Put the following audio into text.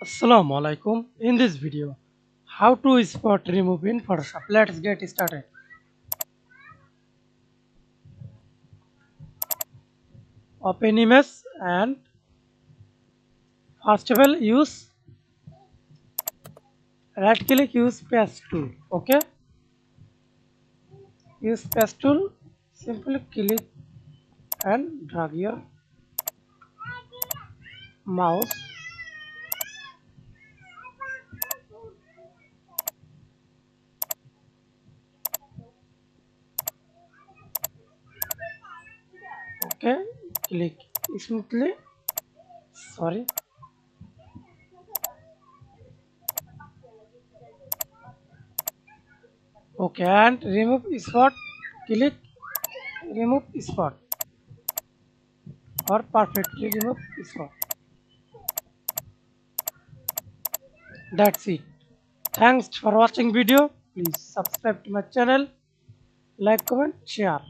Assalamu alaikum. In this video, how to spot remove in Photoshop. Let's get started. Open image and first of all use right click, use paste tool. Okay, use paste tool. Simply click and drag your mouse. Okay, click smoothly. Sorry. Okay, and remove spot. Click remove spot or perfectly remove spot. That's it. Thanks for watching video. Please subscribe to my channel, like, comment, share.